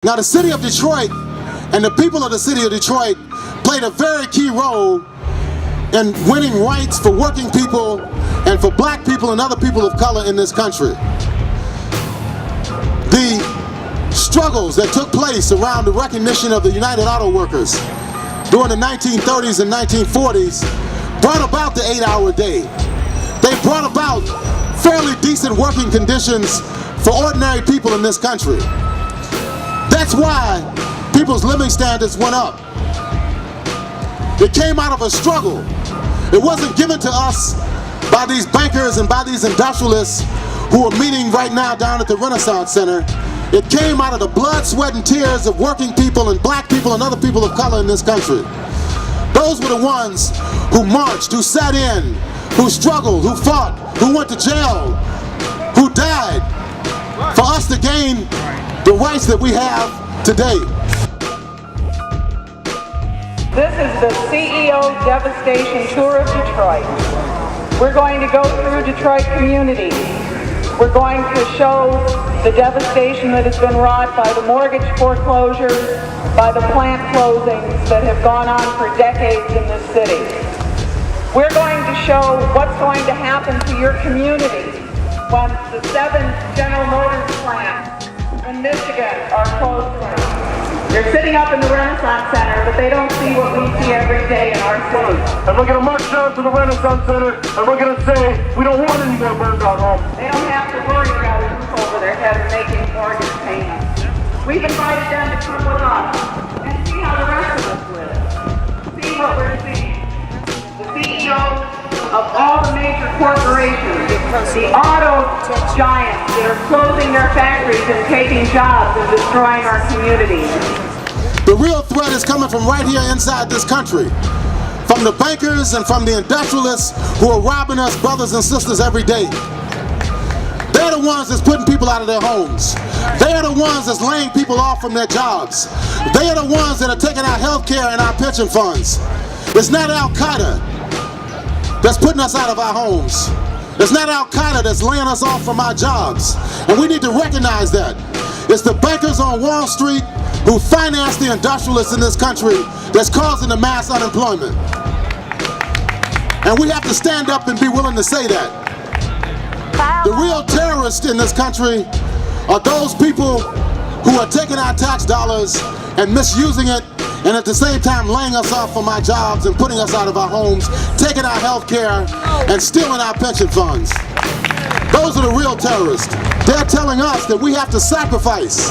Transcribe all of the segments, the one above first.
Now, the city of Detroit and the people of the city of Detroit played a very key role in winning rights for working people and for black people and other people of color in this country. The struggles that took place around the recognition of the United Auto Workers during the 1930s and 1940s brought about the 8-hour day. They brought about fairly decent working conditions for ordinary people in this country. That's why people's living standards went up. It came out of a struggle. It wasn't given to us by these bankers and by these industrialists who are meeting right now down at the Renaissance Center. It came out of the blood, sweat, and tears of working people and black people and other people of color in this country. Those were the ones who marched, who sat in, who struggled, who fought, who went to jail, who died for us to gain the rights that we have today. This is the CEO Devastation Tour of Detroit. We're going to go through Detroit communities. We're going to show the devastation that has been wrought by the mortgage foreclosures, by the plant closings that have gone on for decades in this city. We're going to show what's going to happen to your community when the 7 General Motors plants in Michigan are closed. They're sitting up in the Renaissance Center, but they don't see what we see every day in our city. And we're going to march down to the Renaissance Center, and we're going to say, we don't want any more burned out homes. They don't have to worry about a roof over their head or making mortgage payments. We've invited them to come with us and see how the rest of us live. See what we're seeing. The CEOs of all the major corporations, the auto giants that are closing their factories and taking jobs and destroying our communities. The real threat is coming from right here inside this country, from the bankers and from the industrialists who are robbing us brothers and sisters every day. They're the ones that's putting people out of their homes. They're the ones that's laying people off from their jobs. They're the ones that are taking our health care and our pension funds. It's not Al-Qaeda that's putting us out of our homes. It's not Al-Qaeda that's laying us off from our jobs. And we need to recognize that. It's the bankers on Wall Street who finance the industrialists in this country that's causing the mass unemployment. And we have to stand up and be willing to say that. The real terrorists in this country are those people who are taking our tax dollars and misusing it, and at the same time laying us off from our jobs and putting us out of our homes, taking our health care and stealing our pension funds. Those are the real terrorists. They're telling us that we have to sacrifice.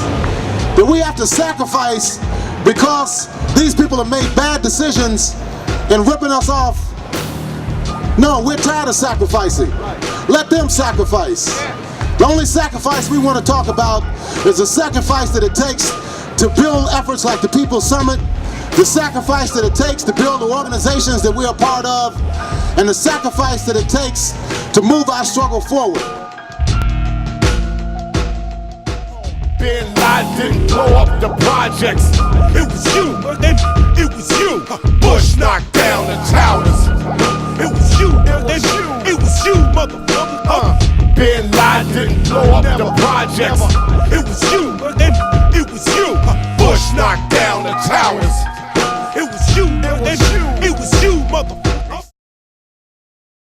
That we have to sacrifice because these people have made bad decisions in ripping us off. No, we're tired of sacrificing. Let them sacrifice. The only sacrifice we want to talk about is the sacrifice that it takes to build efforts like the People's Summit, the sacrifice that it takes to build the organizations that we are part of, and the sacrifice that it takes to move our struggle forward. Bin Laden didn't blow up the projects. It was you, it was you. Bush knocked down the towers. It was you, it was you, motherfucker. Bin Laden didn't blow up the projects. It was you, it was you. Bush knocked down the towers. It was you, it was you, motherfucker.